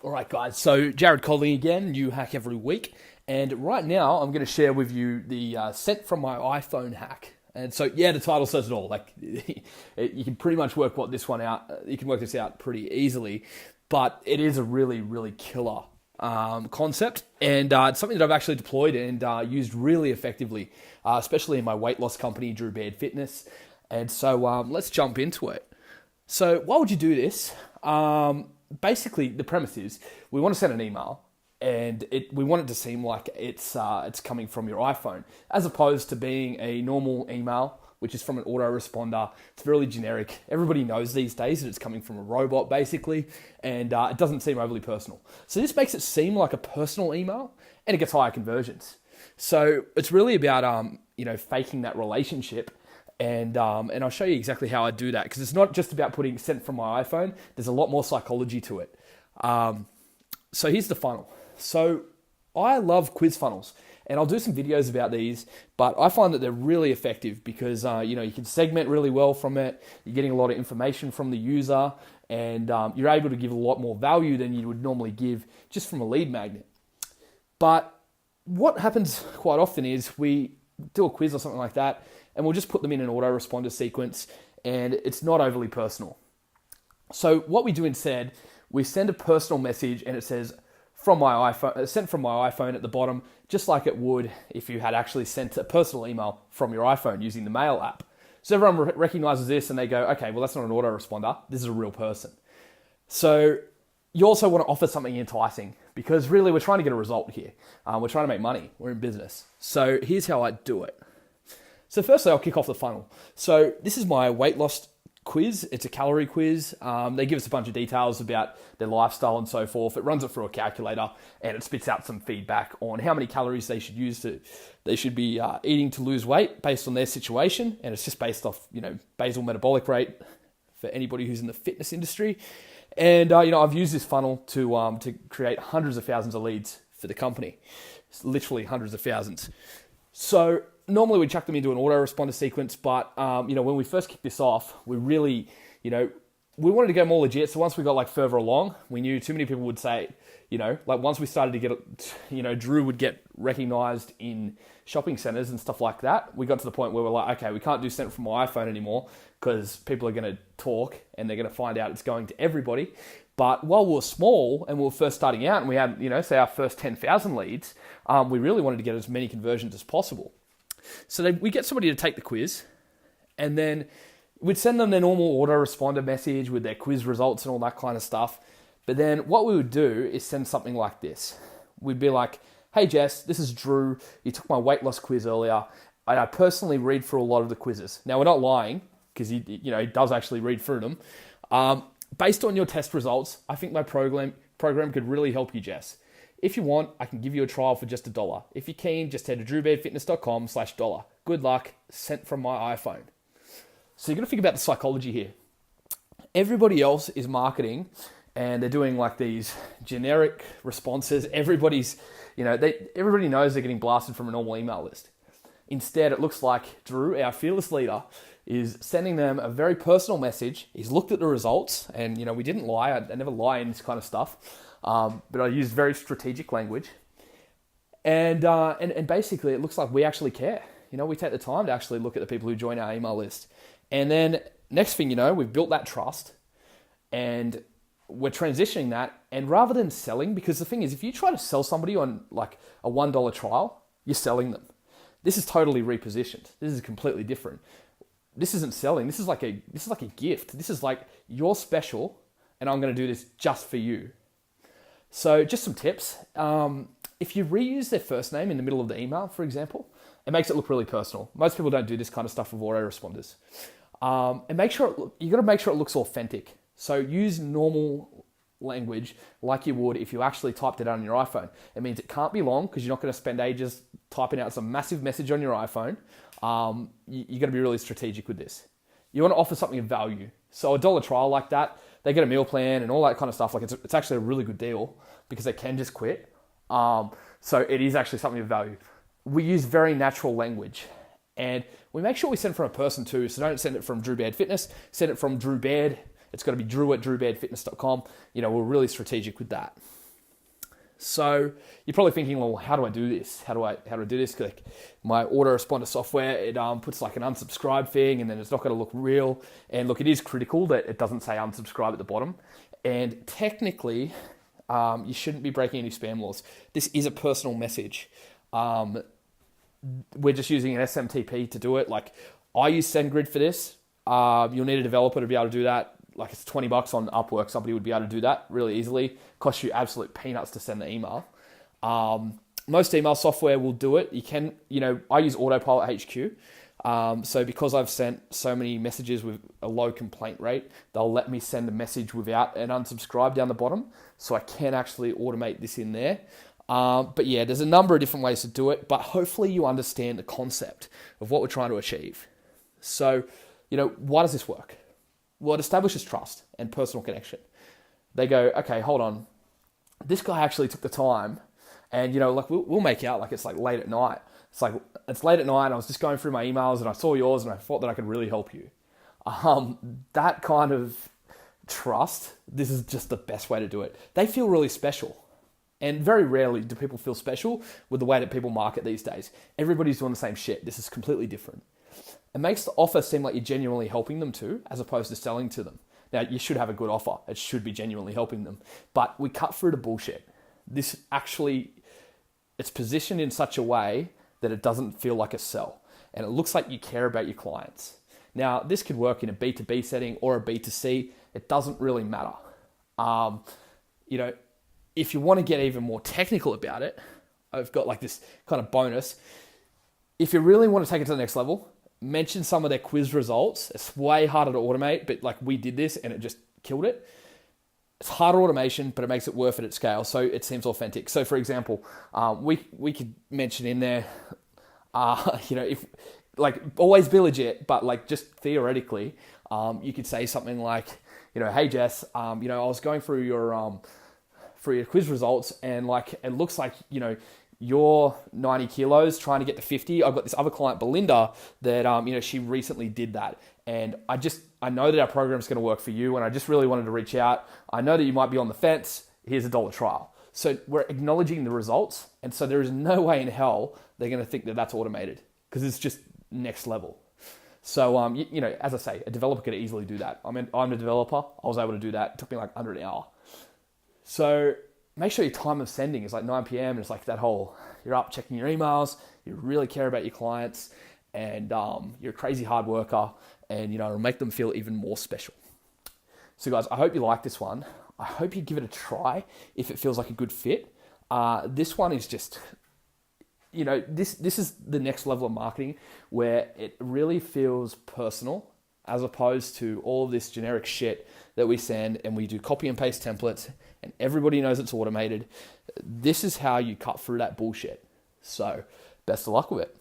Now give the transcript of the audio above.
All right, guys. So Jared Colling again, new hack every week. And right now, I'm going to share with you the sent from my iPhone hack. And so, yeah, the title says it all. Like, you can pretty much work this out pretty easily. But it is a really, really killer concept. And it's something that I've actually deployed and used really effectively, especially in my weight loss company, Drew Baird Fitness. And so let's jump into it. So why would you do this? Basically, the premise is we want to send an email, and we want it to seem like it's coming from your iPhone, as opposed to being a normal email, which is from an autoresponder. It's very generic. Everybody knows these days that it's coming from a robot, basically, and it doesn't seem overly personal. So this makes it seem like a personal email, and it gets higher conversions. So it's really about faking that relationship. And I'll show you exactly how I do that, because it's not just about putting sent from my iPhone. There's a lot more psychology to it. So here's the funnel. So I love quiz funnels, and I'll do some videos about these, but I find that they're really effective because you can segment really well from it. You're getting a lot of information from the user, and you're able to give a lot more value than you would normally give just from a lead magnet. But what happens quite often is we do a quiz or something like that, and we'll just put them in an autoresponder sequence, and it's not overly personal. So what we do instead, we send a personal message, and it says from my iPhone, sent from my iPhone at the bottom, just like it would if you had actually sent a personal email from your iPhone using the Mail app. So everyone recognizes this, and they go, okay, well, that's not an autoresponder. This is a real person. So you also want to offer something enticing, because really we're trying to get a result here. We're trying to make money. We're in business. So here's how I do it. So firstly, I'll kick off the funnel. So this is my weight loss quiz. It's a calorie quiz. They give us a bunch of details about their lifestyle and so forth. It runs it through a calculator, and it spits out some feedback on how many calories they should be eating to lose weight based on their situation. And it's just based off, basal metabolic rate for anybody who's in the fitness industry. And I've used this funnel to create hundreds of thousands of leads for the company. It's literally hundreds of thousands. So normally we chuck them into an autoresponder sequence, but when we first kicked this off, we really, we wanted to go more legit. So once we got further along, we knew too many people would say, once we started to get, Drew would get recognized in shopping centers and stuff like that. We got to the point where we're like, okay, we can't do sent from my iPhone anymore, because people are going to talk and they're going to find out it's going to everybody. But while we were small and we were first starting out, and we had, say our first 10,000 leads, we really wanted to get as many conversions as possible. So we get somebody to take the quiz, and then we'd send them their normal autoresponder message with their quiz results and all that kind of stuff. But then what we would do is send something like this. We'd be like, hey Jess, this is Drew. You took my weight loss quiz earlier. I personally read through a lot of the quizzes. Now, we're not lying, because he does actually read through them. Based on your test results, I think my program could really help you, Jess. If you want, I can give you a trial for just $1. If you're keen, just head to drewbairdfitness.com/$. Good luck, sent from my iPhone. So you're going to think about the psychology here. Everybody else is marketing, and they're doing these generic responses. Everybody knows they're getting blasted from a normal email list. Instead, it looks like Drew, our fearless leader, is sending them a very personal message. He's looked at the results, and we didn't lie. I never lie in this kind of stuff. But I use very strategic language, and basically it looks like we actually care. We take the time to actually look at the people who join our email list, and then next thing you know, we've built that trust, and we're transitioning that. And rather than selling, because the thing is, if you try to sell somebody on a $1 trial, you're selling them. This is totally repositioned. This is completely different. This isn't selling. This is like a gift. This is like, you're special, and I'm going to do this just for you. So just some tips. If you reuse their first name in the middle of the email, for example, it makes it look really personal. Most people don't do this kind of stuff with autoresponders. And you got to make sure it looks authentic. So use normal language like you would if you actually typed it out on your iPhone. It means it can't be long, because you're not going to spend ages typing out some massive message on your iPhone. You got to be really strategic with this. You want to offer something of value. So $1 trial like that, they get a meal plan and all that kind of stuff. It's actually a really good deal, because they can just quit. So it is actually something of value. We use very natural language, and we make sure we send it from a person too. So don't send it from Drew Baird Fitness. Send it from Drew Baird, It's got to be drew@drewbeardfitness.com. We're really strategic with that. So you're probably thinking, well, how do I do this? How do I do this? Like my autoresponder software, it puts like an unsubscribe thing, and then it's not going to look real. And look, it is critical that it doesn't say unsubscribe at the bottom. And technically, you shouldn't be breaking any spam laws. This is a personal message. We're just using an SMTP to do it. Like I use SendGrid for this. You'll need a developer to be able to do that. Like it's $20 on Upwork. Somebody would be able to do that really easily. Costs you absolute peanuts to send the email. Most email software will do it. You can, I use Autopilot HQ. So because I've sent so many messages with a low complaint rate, they'll let me send a message without an unsubscribe down the bottom. So I can actually automate this in there. But yeah, there's a number of different ways to do it, but hopefully you understand the concept of what we're trying to achieve. So, why does this work? Well, it establishes trust and personal connection. They go, okay, hold on. This guy actually took the time and, we'll make out like it's like late at night. It's late at night. I was just going through my emails and I saw yours and I thought that I could really help you. That kind of trust, this is just the best way to do it. They feel really special. And very rarely do people feel special with the way that people market these days. Everybody's doing the same shit. This is completely different. It makes the offer seem like you're genuinely helping them too, as opposed to selling to them. Now, you should have a good offer. It should be genuinely helping them. But we cut through the bullshit. This actually, it's positioned in such a way that it doesn't feel like a sell. And it looks like you care about your clients. Now, this could work in a B2B setting or a B2C. It doesn't really matter. If you want to get even more technical about it, I've got like this kind of bonus. If you really want to take it to the next level, mention some of their quiz results. It's way harder to automate, but like we did this and it just killed it. It's harder automation, but it makes it worth it at scale. So it seems authentic. So for example, we could mention in there, if like always be legit, but like just theoretically, you could say something like, hey Jess, I was going through your quiz results and like, it looks like, you're 90 kilos trying to get to 50. I've got this other client, Belinda, that, she recently did that. And I know that our program is going to work for you. And I just really wanted to reach out. I know that you might be on the fence. Here's $1 trial. So we're acknowledging the results. And so there is no way in hell they're going to think that that's automated because it's just next level. So, as I say, a developer could easily do that. I'm a developer. I was able to do that. It took me like under an hour. So make sure your time of sending is like 9 p.m. and it's like that whole, you're up checking your emails, you really care about your clients, and you're a crazy hard worker, and it'll make them feel even more special. So guys, I hope you like this one. I hope you give it a try if it feels like a good fit. This one is just, this is the next level of marketing where it really feels personal as opposed to all of this generic shit that we send and we do copy and paste templates and everybody knows it's automated. This is how you cut through that bullshit. So best of luck with it.